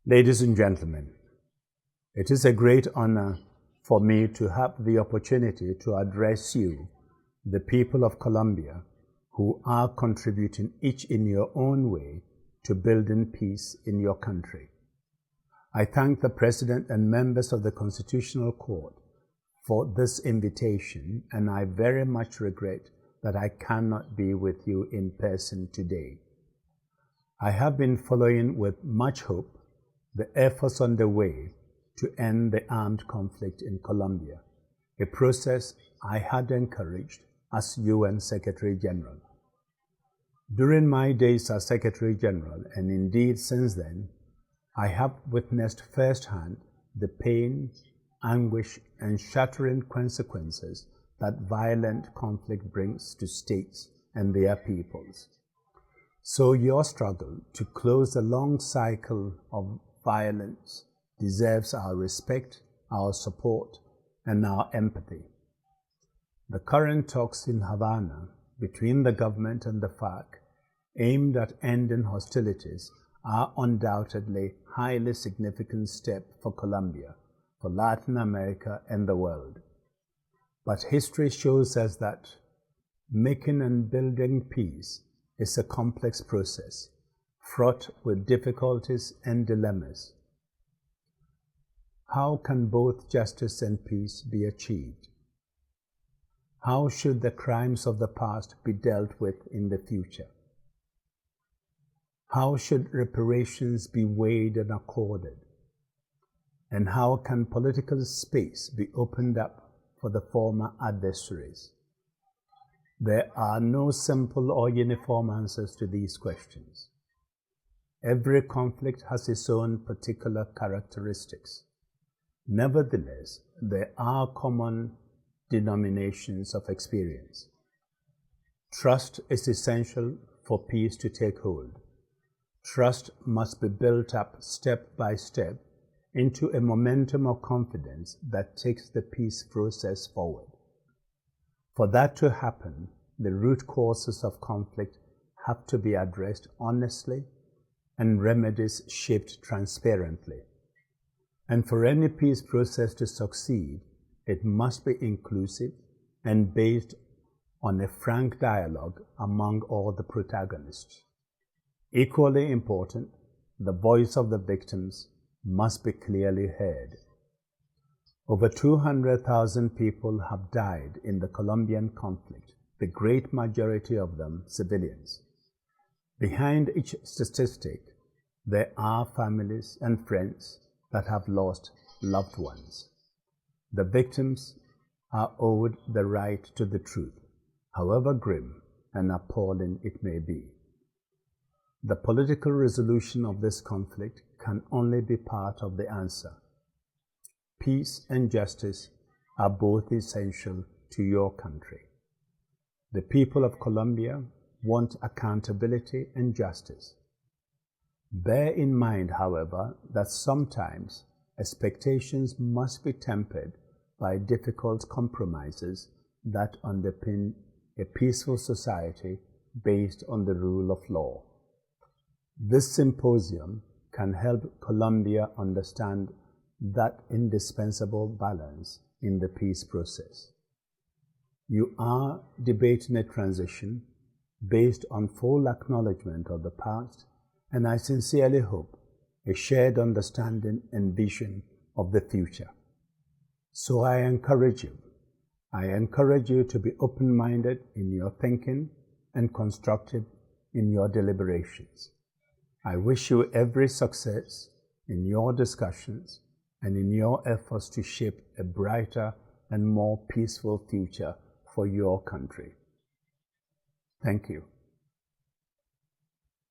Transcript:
Ladies and gentlemen, it is a great honor for me to have the opportunity to address you, the people of Colombia, who are contributing each in your own way to building peace in your country. I thank the President and members of the Constitutional Court for this invitation, and I very much regret that I cannot be with you in person today. I have been following with much hope the efforts underway to end the armed conflict in Colombia, a process I had encouraged as UN Secretary General. During my days as Secretary General, and indeed since then, I have witnessed firsthand the pain, anguish, and shattering consequences that violent conflict brings to states and their peoples. So your struggle to close the long cycle of violence deserves our respect, our support, and our empathy. The current talks in Havana between the government and the FARC aimed at ending hostilities are undoubtedly a highly significant step for Colombia, for Latin America, and the world. But history shows us that making and building peace is a complex process, fraught with difficulties and dilemmas. How can both justice and peace be achieved? How should the crimes of the past be dealt with in the future? How should reparations be weighed and accorded? And how can political space be opened up for the former adversaries? There are no simple or uniform answers to these questions. Every conflict has its own particular characteristics. Nevertheless, there are common denominations of experience. Trust is essential for peace to take hold. Trust must be built up step by step into a momentum of confidence that takes the peace process forward. For that to happen, the root causes of conflict have to be addressed honestly and remedies shaped transparently. And for any peace process to succeed, it must be inclusive and based on a frank dialogue among all the protagonists. Equally important, the voice of the victims must be clearly heard. Over 200,000 people have died in the Colombian conflict, the great majority of them civilians. Behind each statistic, there are families and friends that have lost loved ones. The victims are owed the right to the truth, however grim and appalling it may be. The political resolution of this conflict can only be part of the answer. Peace and justice are both essential to your country. The people of Colombia want accountability and justice. Bear in mind, however, that sometimes expectations must be tempered by difficult compromises that underpin a peaceful society based on the rule of law. This symposium can help Colombia understand that indispensable balance in the peace process. You are debating a transition based on full acknowledgement of the past, and I sincerely hope a shared understanding and vision of the future. So I encourage you to be open-minded in your thinking and constructive in your deliberations. I wish you every success in your discussions and in your efforts to shape a brighter and more peaceful future for your country. Thank you.